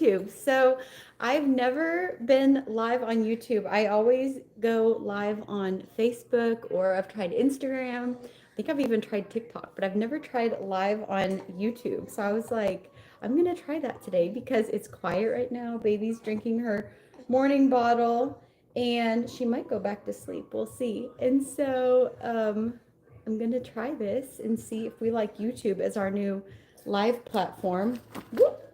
YouTube. So I've never been live on YouTube. I always go live on Facebook, or I've tried Instagram. I think I've even tried TikTok, but I've never tried live on YouTube. So I was like, I'm gonna try that today because it's quiet right now. Baby's drinking her morning bottle and she might go back to sleep. We'll see. And so I'm gonna try this and see if we like YouTube as our new live platform.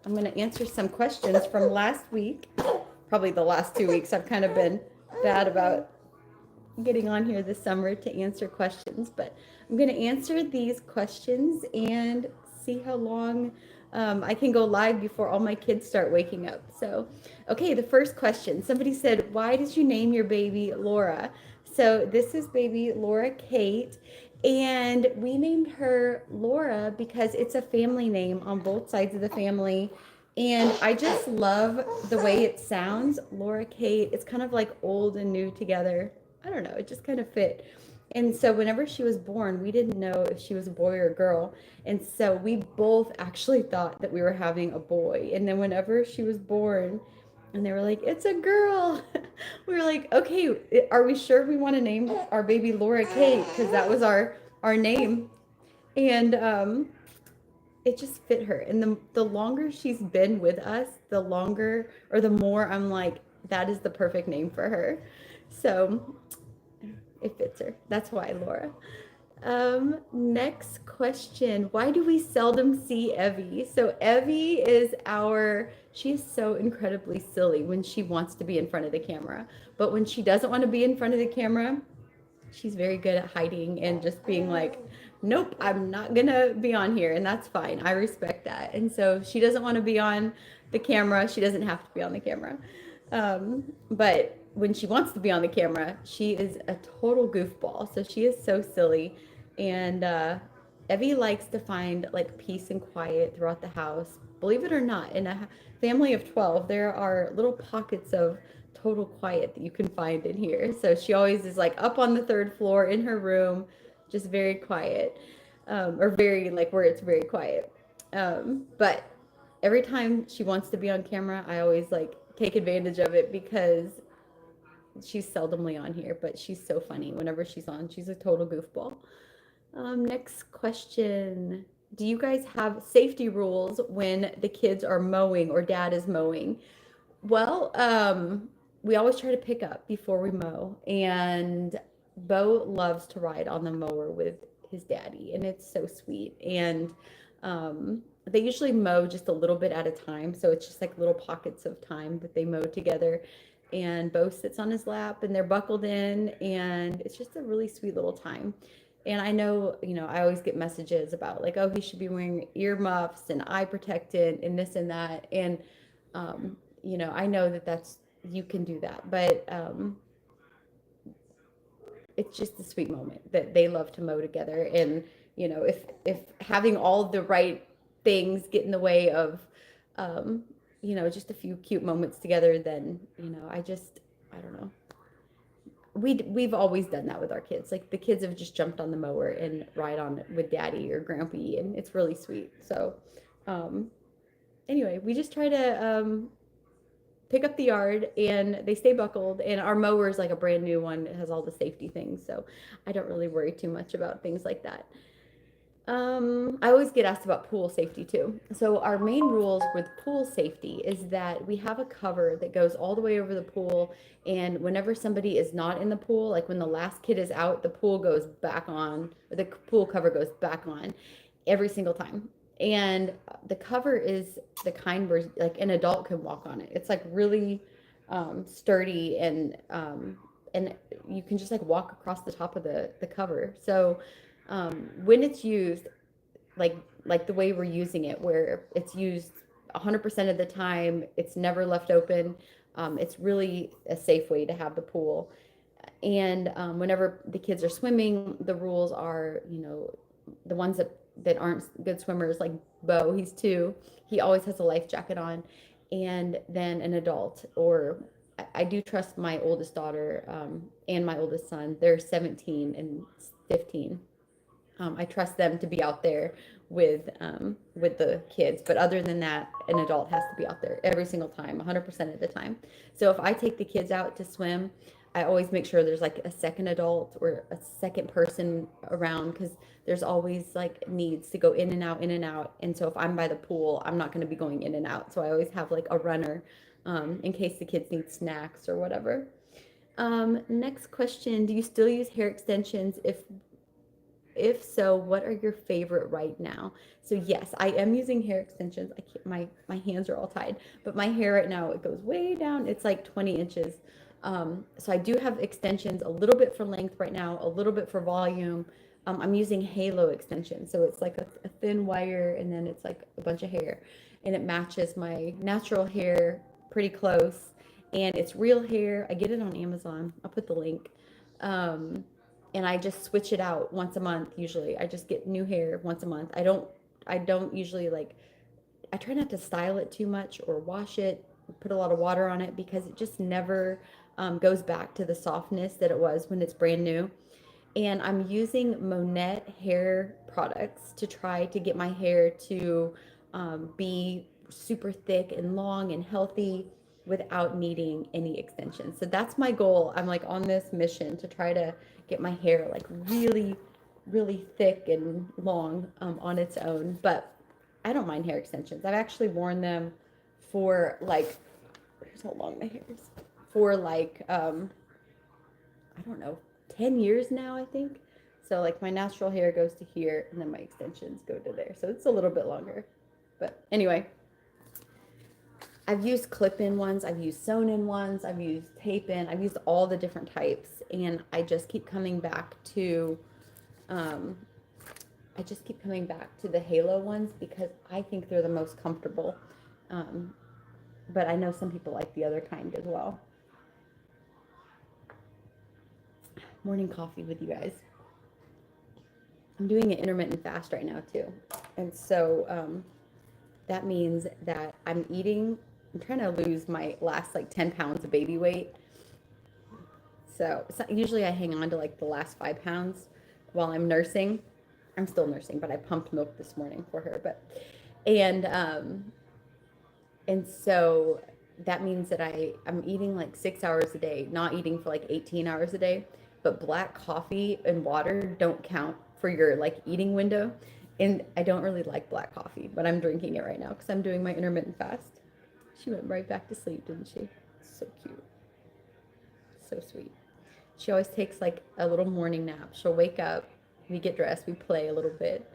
I'm gonna answer some questions from last week. Probably the last 2 weeks I've kind of been bad about getting on here this summer to answer questions, but I'm going to answer these questions and see how long I can go live before all my kids start waking up. So, okay, the first question. Somebody said, why did you name your baby Laura? So this is baby Laura Kate, and we named her Laura because it's a family name on both sides of the family. And I just love the way it sounds, Laura Kate. It's kind of like old and new together. I don't know, it just kind of fit. And so whenever she was born, we didn't know if she was a boy or a girl. And so we both actually thought that we were having a boy. And then whenever she was born, and they were like, it's a girl. We were like, okay, are we sure we want to name our baby Laura Kate? Because that was our name. And it just fit her. And the longer she's been with us, the longer or the more I'm like, that is the perfect name for her. So it fits her. That's why, Laura. Next question. Why do we seldom see Evie? So Evie is she is so incredibly silly when she wants to be in front of the camera. But when she doesn't want to be in front of the camera, she's very good at hiding and just being like, nope, I'm not gonna be on here. And that's fine. I respect that. And so she doesn't want to be on the camera. She doesn't have to be on the camera. But when she wants to be on the camera, she is a total goofball. So she is so silly. And Evie likes to find like peace and quiet throughout the house. Believe it or not, in a family of 12, there are little pockets of total quiet that you can find in here. So she always is like up on the third floor in her room, just very quiet, or very like where it's very quiet. But every time she wants to be on camera, I always like take advantage of it because she's seldomly on here, but she's so funny whenever she's on. She's a total goofball. Next question. Do you guys have safety rules when the kids are mowing or dad is mowing? Well, we always try to pick up before we mow, and Bo loves to ride on the mower with his daddy, and it's so sweet. And they usually mow just a little bit at a time, so it's just like little pockets of time that they mow together. And Bo sits on his lap, and they're buckled in, and it's just a really sweet little time. And I know, I always get messages about like, oh, he should be wearing earmuffs and eye protectant and this and that. And I know that you can do that, but it's just a sweet moment that they love to mow together. And if having all the right things get in the way of just a few cute moments together, then I don't know. We've always done that with our kids. Like the kids have just jumped on the mower and ride on it with daddy or grampy, and it's really sweet. So anyway, we just try to pick up the yard, and they stay buckled, and our mower is like a brand new one. It has all the safety things, so I don't really worry too much about things like that. I always get asked about pool safety too. So our main rules with pool safety is that we have a cover that goes all the way over the pool, and whenever somebody is not in the pool, like when the last kid is out, the pool goes back on, or the pool cover goes back on every single time. And the cover is the kind where like an adult can walk on it. It's like really sturdy, and you can just like walk across the top of the cover. So when it's used like the way we're using it, where it's used 100% of the time, it's never left open. It's really a safe way to have the pool. And whenever the kids are swimming, the rules are, the ones that aren't good swimmers, like Bo, he's 2, he always has a life jacket on. And then an adult, or I do trust my oldest daughter and my oldest son. They're 17 and 15. I trust them to be out there with the kids. But other than that, an adult has to be out there every single time, 100% of the time. So if I take the kids out to swim, I always make sure there's like a second adult or a second person around, because there's always like needs to go in and out, in and out. And so if I'm by the pool, I'm not going to be going in and out. So I always have like a runner, in case the kids need snacks or whatever. Next question. Do you still use hair extensions? If so, what are your favorite right now? So yes, I am using hair extensions. I can't, my hands are all tied, but my hair right now, it goes way down. It's like 20 inches. So I do have extensions, a little bit for length right now, a little bit for volume. I'm using halo extensions. So it's like a thin wire, and then it's like a bunch of hair, and it matches my natural hair pretty close. And it's real hair. I get it on Amazon. I'll put the link. Um, and I just switch it out once a month usually. I just get new hair once a month. I don't usually like, I try not to style it too much or wash it, put a lot of water on it, because it just never goes back to the softness that it was when it's brand new. And I'm using Monette hair products to try to get my hair to be super thick and long and healthy without needing any extensions. So that's my goal. I'm like on this mission to try to get my hair like really, really thick and long on its own. But I don't mind hair extensions. I've actually worn them for like, here's how long my hair is, for like I don't know, 10 years now, I think. So like my natural hair goes to here, and then my extensions go to there. So it's a little bit longer. But anyway, I've used clip-in ones, I've used sewn-in ones, I've used tape-in, I've used all the different types, and I just keep coming back to um, the halo ones because I think they're the most comfortable. Um, but I know some people like the other kind as well. Morning coffee with you guys. I'm doing an intermittent fast right now too. And so that means that I'm trying to lose my last like 10 pounds of baby weight. So usually I hang on to like the last 5 pounds while I'm nursing. I'm still nursing, but I pumped milk this morning for her. And so that means that I'm eating like 6 hours a day, not eating for like 18 hours a day. But black coffee and water don't count for your like eating window. And I don't really like black coffee, but I'm drinking it right now because I'm doing my intermittent fast. She went right back to sleep, didn't she? So cute. So sweet. She always takes like a little morning nap. She'll wake up, we get dressed, we play a little bit,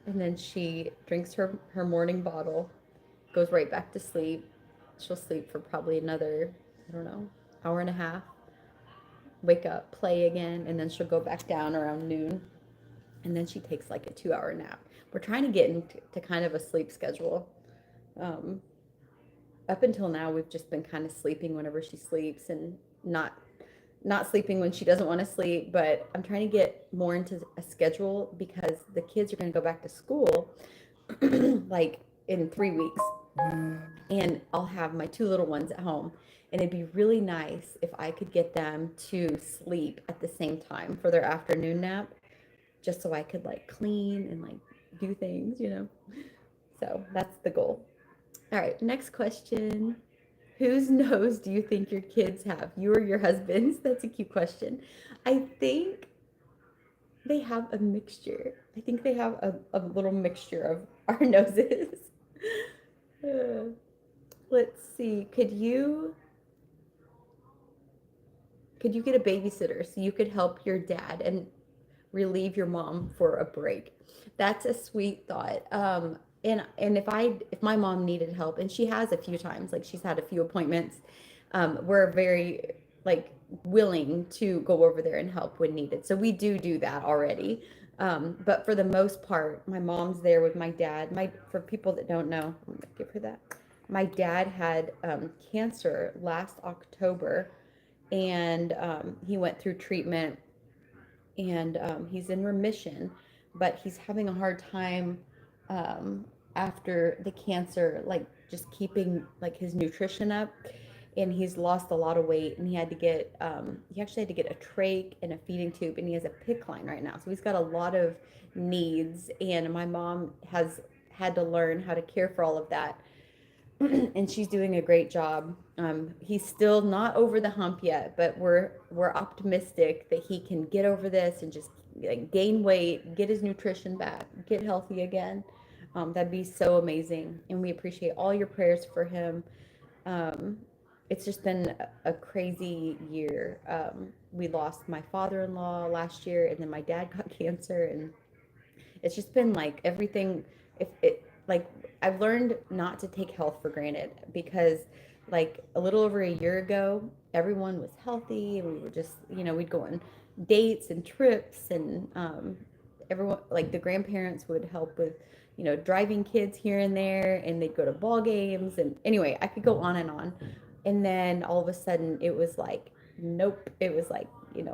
and then she drinks her morning bottle, goes right back to sleep. She'll sleep for probably another, I don't know, hour and a half. Wake up, play again, and then she'll go back down around noon. And then she takes like a 2-hour nap. We're trying to get into kind of a sleep schedule. Up until now, we've just been kind of sleeping whenever she sleeps and not sleeping when she doesn't want to sleep. But I'm trying to get more into a schedule because the kids are going to go back to school like in 3 weeks. And I'll have my 2 little ones at home. And it'd be really nice if I could get them to sleep at the same time for their afternoon nap, just so I could like clean and like do things, you know? So that's the goal. All right, next question. Whose nose do you think your kids have? You or your husband's? That's a cute question. I think they have a mixture. I think they have a little mixture of our noses. Let's see. Could you get a babysitter so you could help your dad and relieve your mom for a break? That's a sweet thought. And if my mom needed help, and she has a few times, like she's had a few appointments, we're very like willing to go over there and help when needed. So we do that already. But for the most part, my mom's there with my dad. For people that don't know, I'm gonna give her that. My dad had cancer last October, and he went through treatment, and he's in remission, but he's having a hard time after the cancer, like just keeping like his nutrition up. and he's lost a lot of weight, and he actually had to get a trach and a feeding tube, and he has a PICC line right now, so he's got a lot of needs, and my mom has had to learn how to care for all of that. And she's doing a great job. He's still not over the hump yet, but we're optimistic that he can get over this and just like gain weight, get his nutrition back, get healthy again. That'd be so amazing, and we appreciate all your prayers for him. Um, it's just been a crazy year. We lost my father-in-law last year, and then my dad got cancer, and it's just been like everything. If it like I've learned not to take health for granted, because like a little over a year ago everyone was healthy, and we were just, we'd go on dates and trips, and everyone, like the grandparents would help with, driving kids here and there, and they'd go to ball games, and anyway I could go on and on. And then all of a sudden it was like, nope, it was like,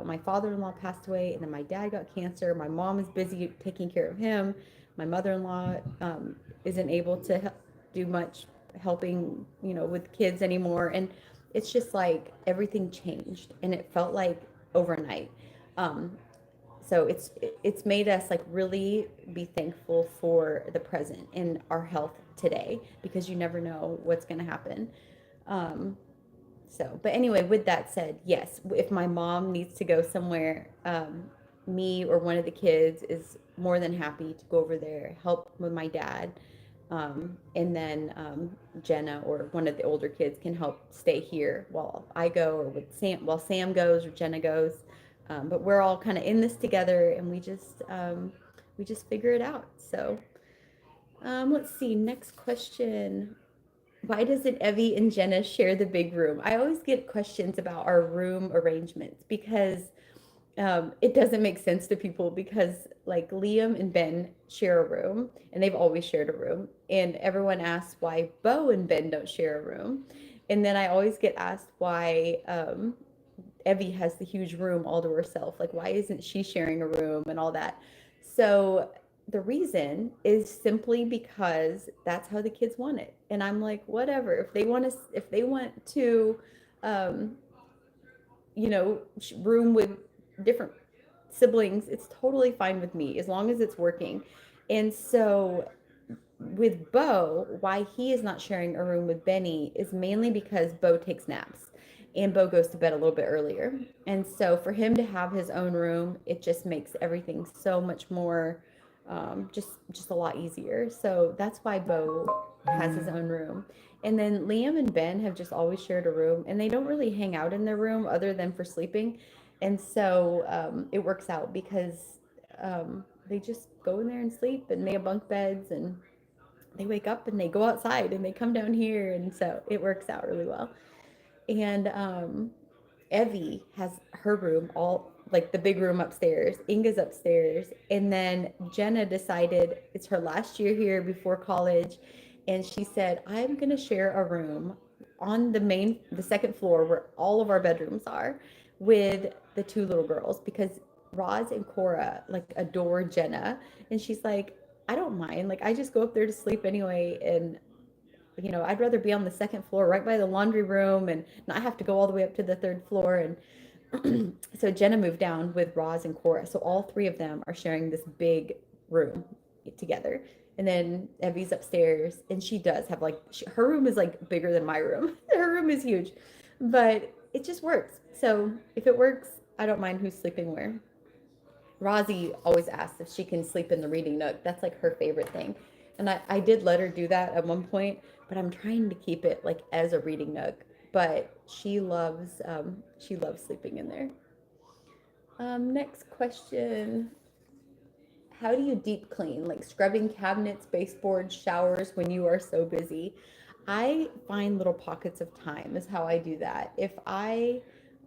my father-in-law passed away, and then my dad got cancer. My mom is busy taking care of him. My mother-in-law isn't able to do much helping, with kids anymore. And it's just like everything changed, and it felt like overnight. Um, so it's made us like really be thankful for the present and our health today, because you never know what's going to happen. Um, so, but anyway, with that said, yes, if my mom needs to go somewhere, me or one of the kids is more than happy to go over there, help with my dad. And then Jenna or one of the older kids can help stay here while I go, or with Sam, while Sam goes or Jenna goes. But we're all kind of in this together, and we just figure it out. So, let's see. Next question. Why doesn't Evie and Jenna share the big room? I always get questions about our room arrangements, because it doesn't make sense to people, because like Liam and Ben share a room, and they've always shared a room. And everyone asks why Bo and Ben don't share a room. And then I always get asked why Evie has the huge room all to herself. Like, why isn't she sharing a room and all that? So the reason is simply because that's how the kids want it. And I'm like, whatever. If they want to, um, room with different siblings, it's totally fine with me as long as it's working. And so with Bo, why he is not sharing a room with Benny is mainly because Bo takes naps, and Bo goes to bed a little bit earlier. And so for him to have his own room, it just makes everything so much more, just a lot easier. So that's why Bo has his own room. And then Liam and Ben have just always shared a room, and they don't really hang out in their room other than for sleeping. And so it works out, because they just go in there and sleep, and they have bunk beds, and they wake up and they go outside and they come down here, and so it works out really well. And Evie has her room, all like the big room upstairs. Inga's upstairs, and then Jenna decided it's her last year here before college, and she said, I'm gonna share a room on the second floor where all of our bedrooms are, with the two little girls, because Roz and Cora like adore Jenna, and she's like, I don't mind. Like, I just go up there to sleep anyway, and I'd rather be on the second floor right by the laundry room and not have to go all the way up to the third floor. And so Jenna moved down with Roz and Cora. So all three of them are sharing this big room together. And then Evie's upstairs, and she does have like, her room is like bigger than my room. Her room is huge, but it just works. So if it works, I don't mind who's sleeping where. Rosie always asks if she can sleep in the reading nook. That's like her favorite thing. And I did let her do that at one point, but I'm trying to keep it like as a reading nook. But she loves sleeping in there. Next question. How do you deep clean? Like scrubbing cabinets, baseboards, showers when you are so busy? I find little pockets of time is how I do that.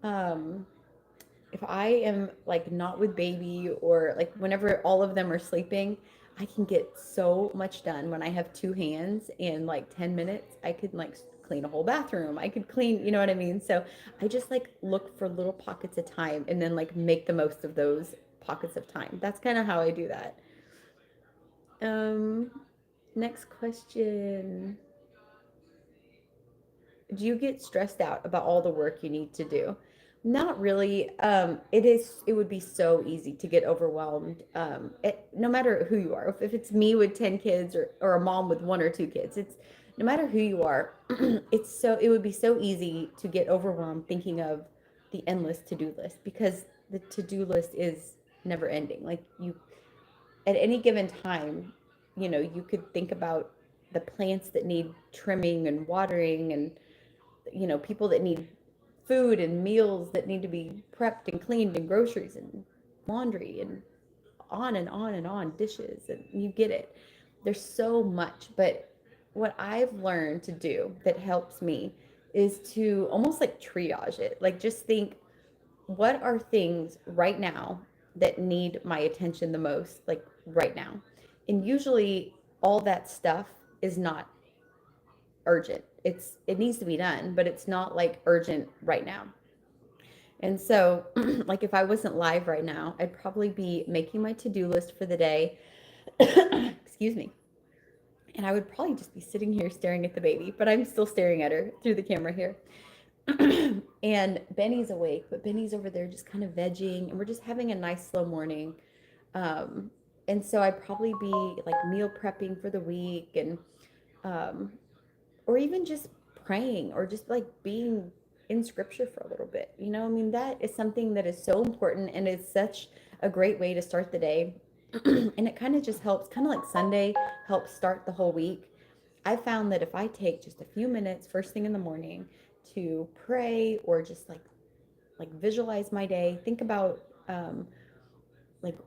Um, if I am like not with baby, or like whenever all of them are sleeping, I can get so much done when I have two hands. In like 10 minutes, I could like clean a whole bathroom. I could clean, you know what I mean? So I just like look for little pockets of time, and then like make the most of those pockets of time. That's kind of how I do that. Um, Next question. do you get stressed out about all the work you need to do? Not really. It would be so easy to get overwhelmed. No matter who you are, if it's me with 10 kids or a mom with one or two kids, it's no matter who you are, it would be so easy to get overwhelmed thinking of the endless to-do list because the to-do list is never ending. Like you, at any given time, you could think about the plants that need trimming and watering and people that need food and meals that need to be prepped and cleaned and groceries and laundry and on and on and on, dishes, and you get it. There's so much, but what I've learned to do that helps me is to almost like triage it. Like just think, what are things right now that need my attention the most, like right now? And usually all that stuff is not urgent. It needs to be done, but it's not like urgent right now. And so, like if I wasn't live right now, I'd probably be making my to-do list for the day. Excuse me. And I would probably just be sitting here staring at the baby, but I'm still staring at her through the camera here. And Benny's awake, but Benny's over there just kind of vegging, and we're just having a nice slow morning. Um, and so I'd probably be like meal prepping for the week and um, or even just praying or just like being in scripture for a little bit. I mean, that is something that is so important and it's such a great way to start the day. And it kind of just helps, kind of like Sunday helps start the whole week. I found that if I take just a few minutes first thing in the morning to pray or just like visualize my day, think about like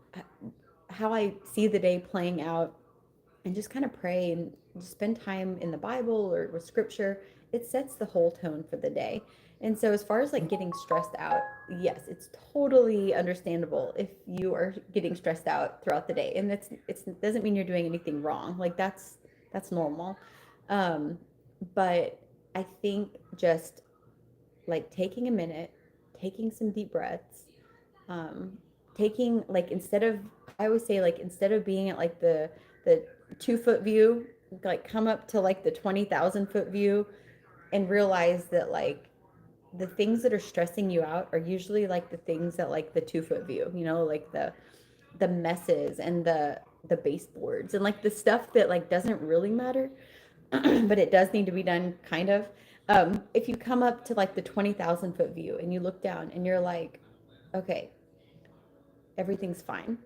how I see the day playing out and just kind of pray and just spend time in the Bible or with scripture, it sets the whole tone for the day. And so as far as like getting stressed out, yes, it's totally understandable if you are getting stressed out throughout the day. And it doesn't mean you're doing anything wrong. Like that's normal. Um, but I think just like taking a minute, taking some deep breaths, um, taking like I always say like instead of being at like the 2 foot view, like come up to like the 20,000 foot view and realize that like the things that are stressing you out are usually like the things that like the 2 foot view, like the messes and the baseboards and like the stuff that like doesn't really matter, but it does need to be done kind of. If you come up to like the 20,000 foot view and you look down and you're like, okay, everything's fine.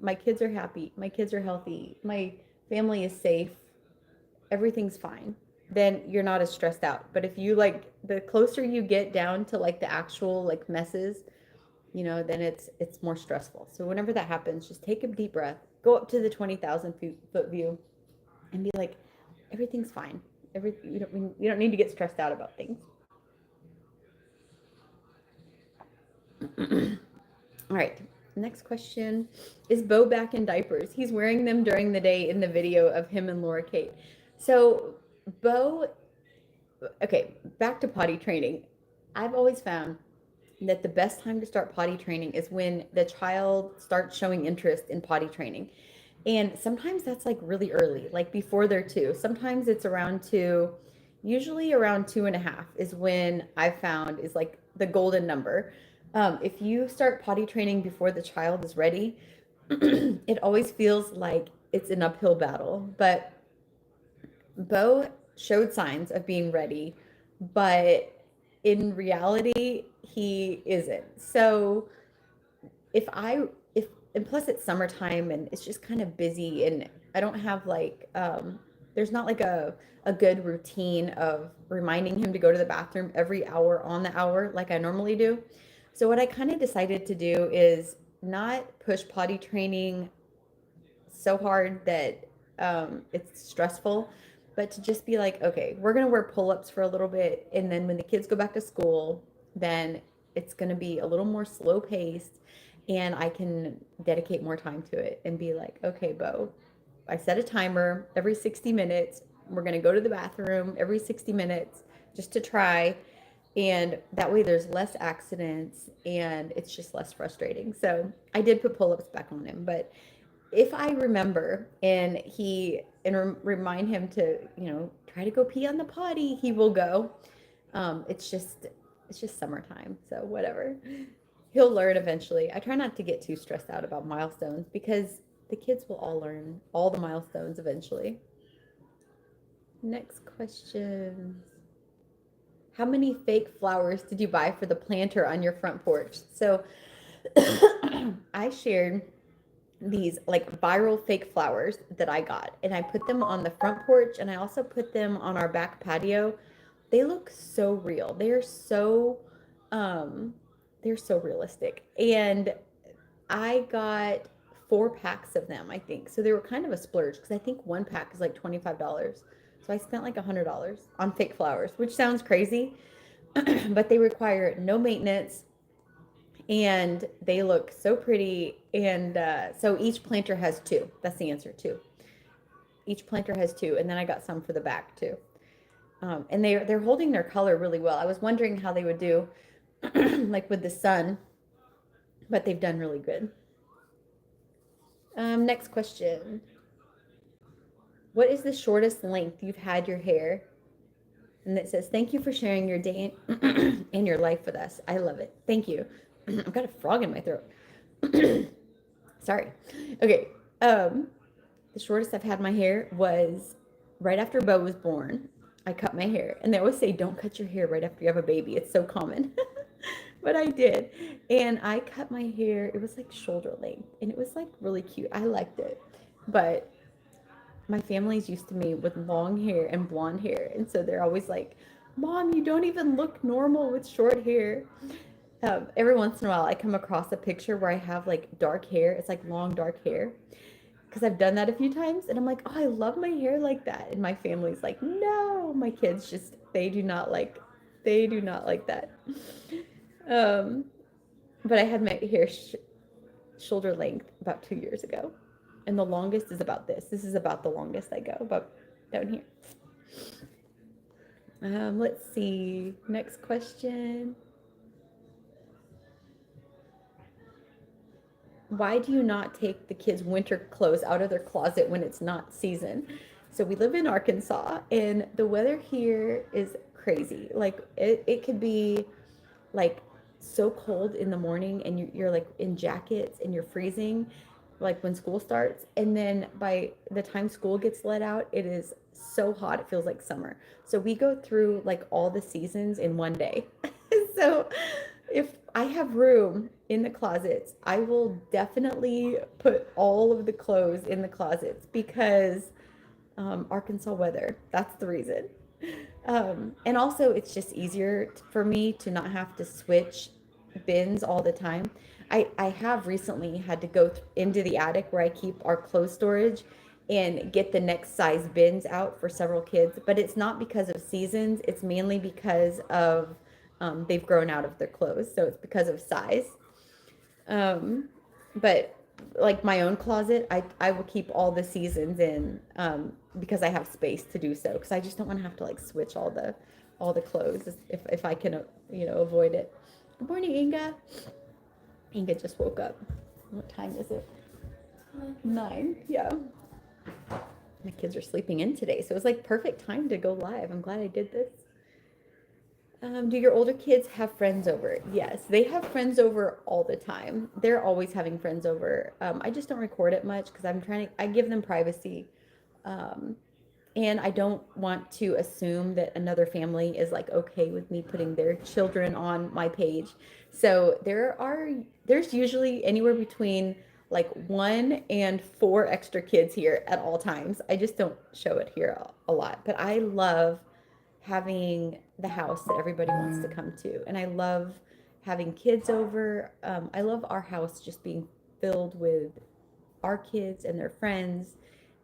My kids are happy. My kids are healthy. My family is safe. Everything's fine. Then you're not as stressed out. But if you like, the closer you get down to like the actual like messes, then it's more stressful. So whenever that happens, just take a deep breath, go up to the 20,000 foot view, and be like, everything's fine. You don't need to get stressed out about things. All right. Next question. Is Bo back in diapers? He's wearing them during the day in the video of him and Laura Kate. So, Bo, okay, back to potty training. I've always found that the best time to start potty training is when the child starts showing interest in potty training. And sometimes that's like really early, like before they're 2. Sometimes it's around 2, usually around 2.5 is when I've found is like the golden number. If you start potty training before the child is ready, it always feels like it's an uphill battle. But Bo showed signs of being ready, but in reality, he isn't. So if I if and plus it's summertime and it's just kind of busy and I don't have like there's not like a good routine of reminding him to go to the bathroom every hour on the hour like I normally do. So what I kind of decided to do is not push potty training so hard that it's stressful, but to just be like, okay, we're gonna wear pull-ups for a little bit, and then when the kids go back to school, then it's gonna be a little more slow paced, and I can dedicate more time to it and be like, okay, Bo, I set a timer every 60 minutes. We're gonna go to the bathroom every 60 minutes just to try. And that way there's less accidents and it's just less frustrating. So I did put pull-ups back on him, but if I remember and remind him to, try to go pee on the potty, he will go. It's just summertime, so whatever. He'll learn eventually. I try not to get too stressed out about milestones because the kids will all learn all the milestones eventually. Next question. How many fake flowers did you buy for the planter on your front porch? So I shared these like viral fake flowers that I got, and I put them on the front porch, and I also put them on our back patio. They look so real. Um they're so realistic. And I got 4 packs of them, I think. So they were kind of a splurge because I think one pack is like $25. So I spent like $100 on fake flowers, which sounds crazy, but they require no maintenance and they look so pretty. And so each planter has two. That's the answer, two. Each planter has two, and then I got some for the back too. And they're holding their color really well. I was wondering how they would do, like with the sun, but they've done really good. Next question. What is the shortest length you've had your hair? And it says, thank you for sharing your day and your life with us. I love it. Thank you. I've got a frog in my throat. Sorry. Okay. The shortest I've had my hair was right after Bo was born. I cut my hair. And they always say, don't cut your hair right after you have a baby. It's so common. But I did. And I cut my hair. It was like shoulder length. And it was like really cute. I liked it. But my family's used to me with long hair and blonde hair. And so they're always like, Mom, you don't even look normal with short hair. Every once in a while, I come across a picture where I have like dark hair. It's like long, dark hair. Because I've done that a few times. And I'm like, oh, I love my hair like that. And my family's like, no. My kids just, they do not like that. Um, but I had my hair shoulder length about 2 years ago. And the longest is about this. This is about the longest I go, about down here. Let's see. Next question. Why do you not take the kids' winter clothes out of their closet when it's not season? So we live in Arkansas, and the weather here is crazy. Like it could be like so cold in the morning, and you're like in jackets and you're freezing, like when school starts. And then by the time school gets let out, it is so hot, it feels like summer. So we go through like all the seasons in one day. So if I have room in the closets, I will definitely put all of the clothes in the closets because Arkansas weather, that's the reason. And also, it's just easier for me to not have to switch bins all the time. I have recently had to go into the attic where I keep our clothes storage and get the next size bins out for several kids. But it's not because of seasons, it's mainly because of they've grown out of their clothes. So it's because of size. But like my own closet, I will keep all the seasons in because I have space to do so. Because I just don't want to have to like switch all the clothes if I can avoid it. Good morning, Inga. Inga just woke up. What time is it? 9. Yeah. My kids are sleeping in today, so it was like perfect time to go live. I'm glad I did this. Do your older kids have friends over? Yes, they have friends over all the time. They're always having friends over. I just don't record it much because I give them privacy. And I don't want to assume that another family is like okay with me putting their children on my page. So there's usually anywhere between like 1 and 4 extra kids here at all times. I just don't show it here a lot, but I love having the house that everybody wants to come to. And I love having kids over. I love our house just being filled with our kids and their friends.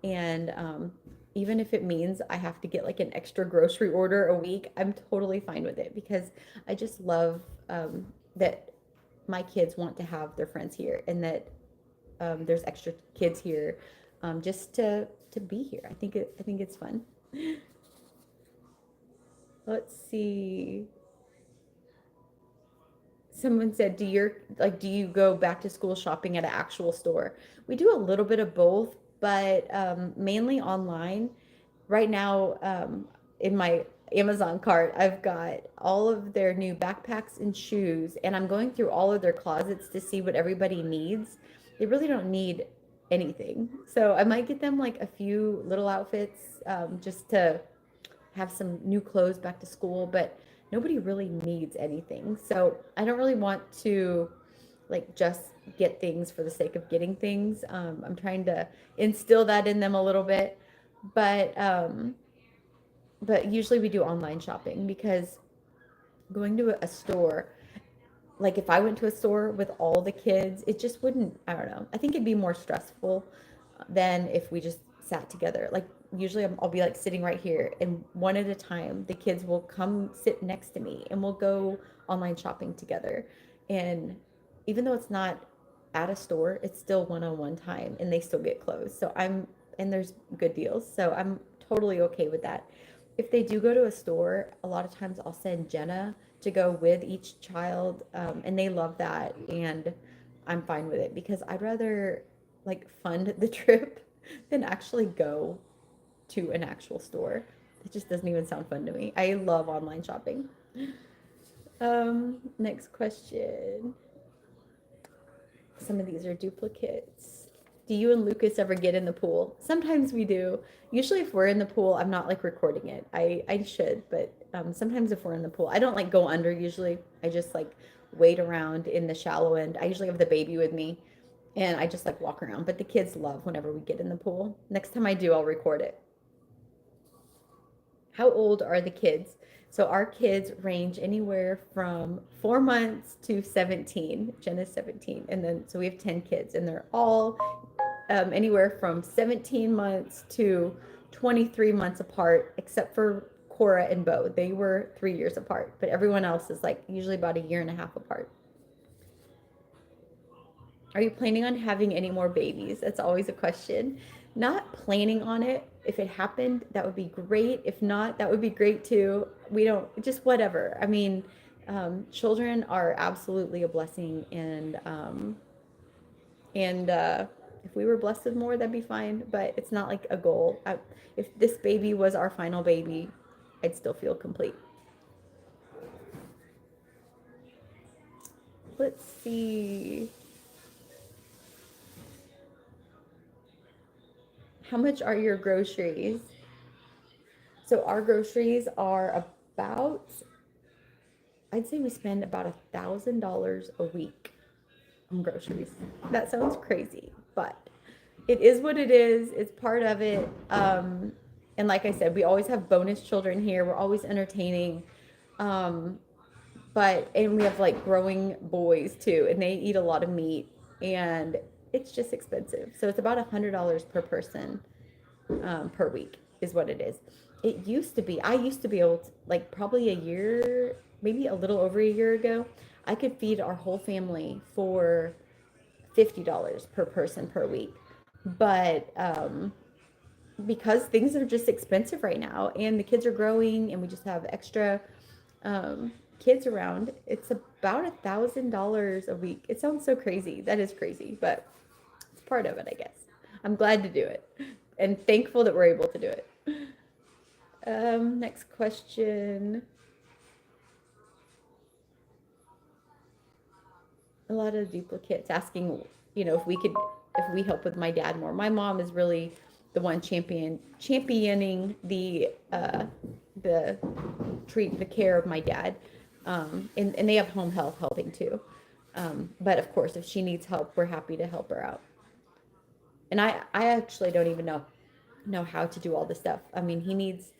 And even if it means I have to get like an extra grocery order a week, I'm totally fine with it because I just love that my kids want to have their friends here and that there's extra kids here just to be here. I think it's fun. Let's see. Someone said, do you go back to school shopping at an actual store? We do a little bit of both, but mainly online. Right now, in my Amazon cart, I've got all of their new backpacks and shoes, and I'm going through all of their closets to see what everybody needs. They really don't need anything. So I might get them like a few little outfits, just to have some new clothes back to school, but nobody really needs anything. So I don't really want to like just get things for the sake of getting things. I'm trying to instill that in them a little bit, but usually we do online shopping because going to a store, like if I went to a store with all the kids, it just wouldn't, I don't know. I think it'd be more stressful than if we just sat together. Like usually I'll be like sitting right here and one at a time, the kids will come sit next to me and we'll go online shopping together. And even though it's not at a store, it's still one-on-one time and they still get clothes. And there's good deals. So I'm totally okay with that. If they do go to a store, a lot of times I'll send Jenna to go with each child, and they love that, and I'm fine with it because I'd rather like fund the trip than actually go to an actual store. It just doesn't even sound fun to me. I love online shopping. Next question. Some of these are duplicates. Do you and Lucas ever get in the pool? Sometimes we do. Usually if we're in the pool, I'm not like recording it. I should, but sometimes if we're in the pool, I don't like go under usually. I just like wade around in the shallow end. I usually have the baby with me and I just like walk around. But the kids love whenever we get in the pool. Next time I do, I'll record it. How old are the kids? So our kids range anywhere from 4 months to 17. Jenna's 17. And then, so we have 10 kids and they're all anywhere from 17 months to 23 months apart, except for Cora and Bo. They were 3 years apart, but everyone else is like usually about a year and a half apart. Are you planning on having any more babies? That's always a question. Not planning on it. If it happened, that would be great. If not, that would be great too. We don't, just whatever. I mean, children are absolutely a blessing, and if we were blessed with more, that'd be fine. But it's not like a goal. If this baby was our final baby, I'd still feel complete. Let's see. How much are your groceries? So our groceries are about, I'd say we spend about $1,000 a week on groceries. That sounds crazy, but it is what it is. It's part of it. And like I said, we always have bonus children here. We're always entertaining. And we have like growing boys too, and they eat a lot of meat, and it's just expensive. So it's about $100 per person, per week is what it is. It used to be, I used to be able to, like probably a year, maybe a little over a year ago, I could feed our whole family for $50 per person per week. But because things are just expensive right now and the kids are growing and we just have extra kids around, it's about $1,000 a week. It sounds so crazy. That is crazy, but it's part of it, I guess. I'm glad to do it and thankful that we're able to do it. Next question. A lot of duplicates asking, if we help with my dad more. My mom is really the one championing the care of my dad. And they have home health helping too. But of course, if she needs help, we're happy to help her out. And I actually don't even know how to do all this stuff. I mean, he needs,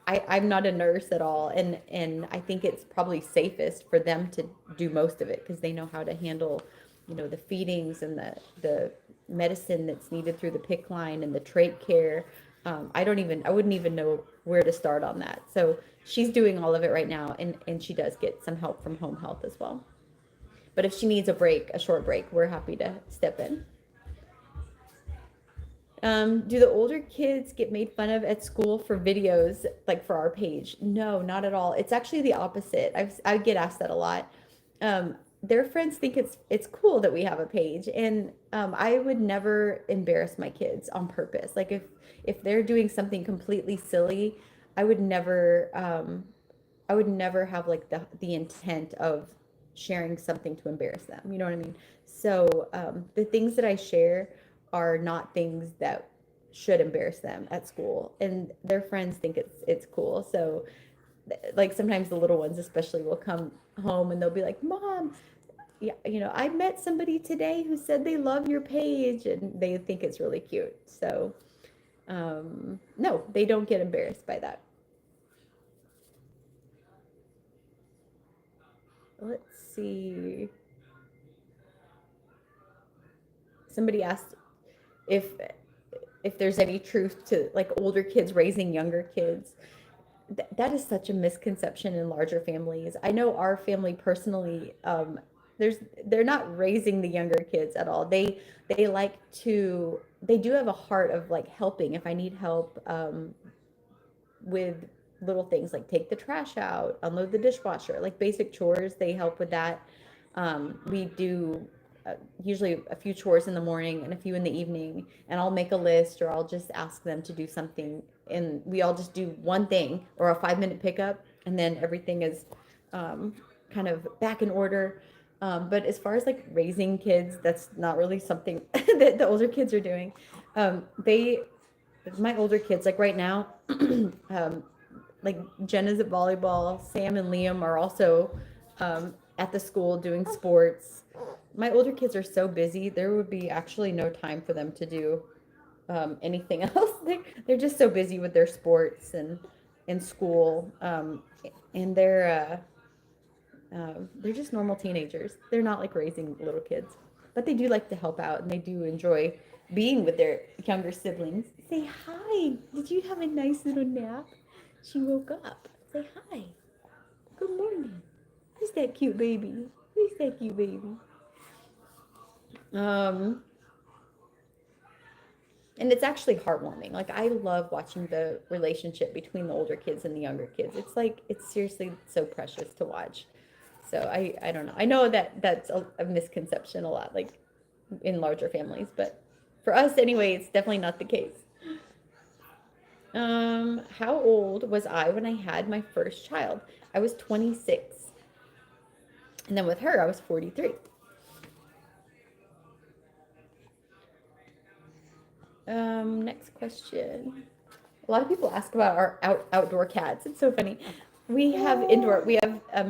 I'm not a nurse at all, and I think it's probably safest for them to do most of it because they know how to handle, the feedings and the medicine that's needed through the PICC line and the trach care. I wouldn't even know where to start on that. So she's doing all of it right now, and she does get some help from home health as well. But if she needs a short break, we're happy to step in. Do the older kids get made fun of at school for videos, like for our page? No, not at all. It's actually the opposite. I get asked that a lot. Their friends think it's cool that we have a page, and I would never embarrass my kids on purpose. Like if they're doing something completely silly, I would never I would never have like the intent of sharing something to embarrass them. You know what I mean? So the things that I share are not things that should embarrass them at school, and their friends think it's cool. So like sometimes the little ones especially will come home and they'll be like, "Mom, yeah, I met somebody today who said they love your page," and they think it's really cute. So no, they don't get embarrassed by that. Let's see. Somebody asked if if there's any truth to like older kids raising younger kids. That is such a misconception in larger families. I know our family personally, there's they're not raising the younger kids at all. They like to they do have a heart of like helping if I need help with little things like take the trash out, unload the dishwasher, like basic chores. They help with that. We do usually a few chores in the morning and a few in the evening, and I'll make a list or I'll just ask them to do something, and we all just do one thing or a 5 minute pickup, and then everything is um, kind of back in order. But as far as like raising kids, that's not really something that the older kids are doing. They my older kids, like right now, like Jenna's at volleyball, Sam and Liam are also at the school doing sports. My older kids are so busy, there would be actually no time for them to do anything else. They're just so busy with their sports and in school, and they're just normal teenagers. They're not like raising little kids, but they do like to help out and they do enjoy being with their younger siblings. Say hi. Did you have a nice little nap? She woke up. Say hi. Good morning. Who's that cute baby? Who's that cute baby? Um, and it's actually heartwarming. Like I love watching the relationship between the older kids and the younger kids. It's like it's seriously so precious to watch. So I don't know. I know that that's a misconception a lot, like in larger families, but for us anyway, it's definitely not the case. How old was I when I had my first child? I was 26. And then with her, I was 43. Next question. A lot of people ask about our outdoor cats. It's so funny. We have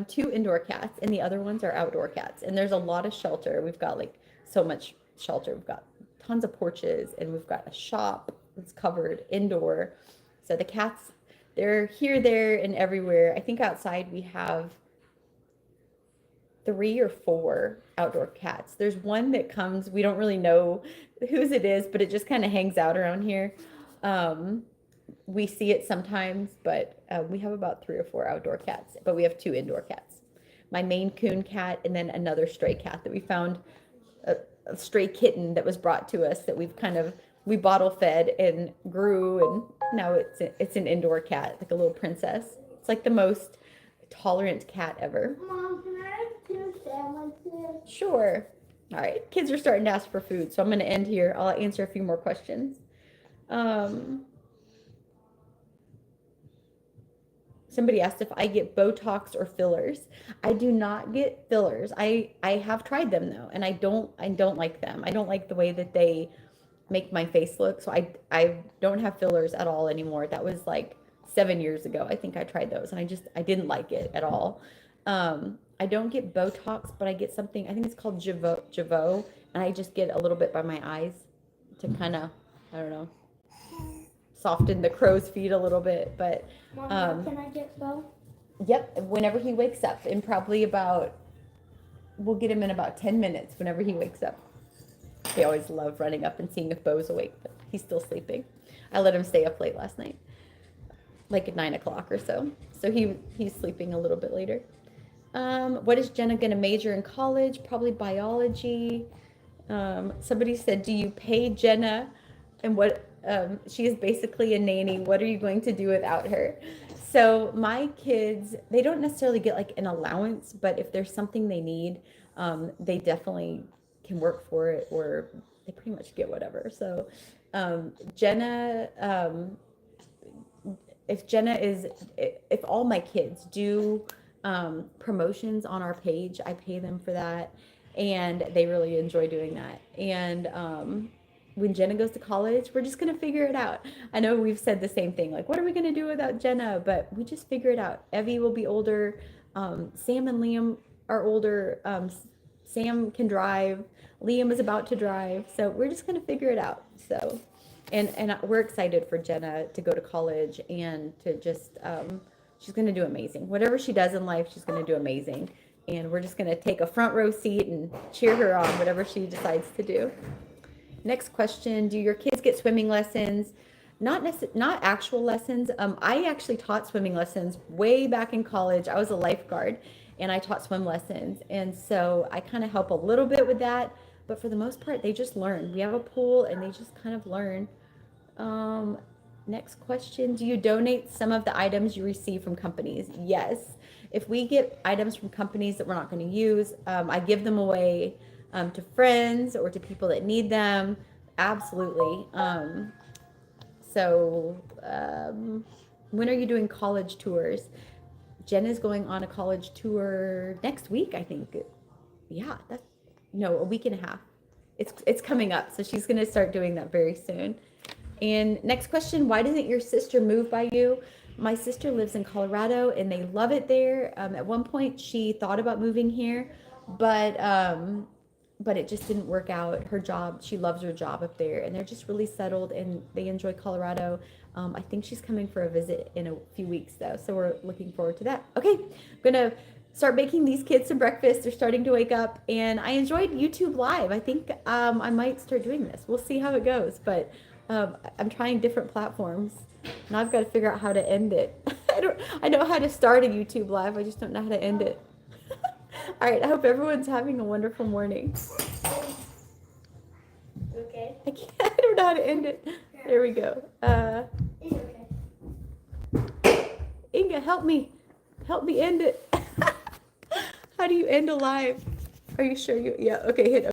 two indoor cats and the other ones are outdoor cats. And there's a lot of shelter. We've got like so much shelter. We've got tons of porches and we've got a shop that's covered indoor. So the cats, they're here, there, and everywhere. I think outside we have three or four outdoor cats. There's one that comes, we don't really know whose it is, but it just kind of hangs out around here. Um, we see it sometimes, but we have about three or four outdoor cats, but we have two indoor cats. My Maine Coon cat, and then another stray cat that we found, a stray kitten that was brought to us that we bottle fed and grew, and now it's an indoor cat, like a little princess. It's like the most tolerant cat ever. Mom, can I have two sandwiches? Sure. All right, kids are starting to ask for food, so I'm going to end here. I'll answer a few more questions. Um, Somebody asked if I get Botox or fillers. I do not get fillers. I have tried them though, and I don't like them. I don't like the way that they make my face look. So I don't have fillers at all anymore. That was like 7 years ago. I think I tried those, and I didn't like it at all. I don't get Botox, but I get something. I think it's called Javo, and I just get a little bit by my eyes to kind of, I don't know, soften the crow's feet a little bit. But Mom, can I get both? yep, whenever he wakes up, in probably about, we'll get him in about 10 minutes whenever he wakes up. They always love running up and seeing if Bo's awake, but he's still sleeping. I let him stay up late last night, like at 9 o'clock or so. So he's sleeping a little bit later. What is Jenna gonna major in college? Probably biology. Somebody said, do you pay Jenna? And what, she is basically a nanny. What are you going to do without her? So my kids, they don't necessarily get like an allowance, but if there's something they need, they definitely can work for it, or they pretty much get whatever. So Jenna if Jenna is, if all my kids do promotions on our page, I pay them for that, and they really enjoy doing that. And when Jenna goes to college, we're just gonna figure it out. I know we've said the same thing, like, what are we gonna do without Jenna? But we just figure it out. Evie will be older. Sam and Liam are older. Sam can drive. Liam is about to drive, so we're just gonna figure it out. So, and we're excited for Jenna to go to college and to just she's gonna do amazing. Whatever she does in life, she's gonna do amazing. And we're just gonna take a front row seat and cheer her on, whatever she decides to do. Next question: do your kids get swimming lessons? Not actual lessons. I actually taught swimming lessons way back in college. I was a lifeguard, and I taught swim lessons, and so I kind of help a little bit with that. But for the most part, they just learn. We have a pool, and they just kind of learn. Next question: do you donate some of the items you receive from companies? Yes. If we get items from companies that we're not going to use, I give them away to friends or to people that need them. Absolutely. So when are you doing college tours? Jen is going on a college tour next week, I think. Yeah, that's no, a week and a half. It's coming up, so she's going to start doing that very soon. And next question: why doesn't your sister move by you? My sister lives in Colorado, and they love it there. At one point, she thought about moving here, but it just didn't work out. Her job, she loves her job up there, and they're just really settled, and they enjoy Colorado. I think she's coming for a visit in a few weeks, though, so we're looking forward to that. Okay, I'm gonna start making these kids some breakfast. They're starting to wake up, and I enjoyed YouTube Live. I think I might start doing this. We'll see how it goes, but I'm trying different platforms. Now I've got to figure out how to end it. I know how to start a YouTube Live. I just don't know how to end it. All right. I hope everyone's having a wonderful morning. Okay. I don't know how to end it. There we go. It's okay. Inga, help me. Help me end it. How do you end a live? Are you sure you? Yeah. Okay. Hit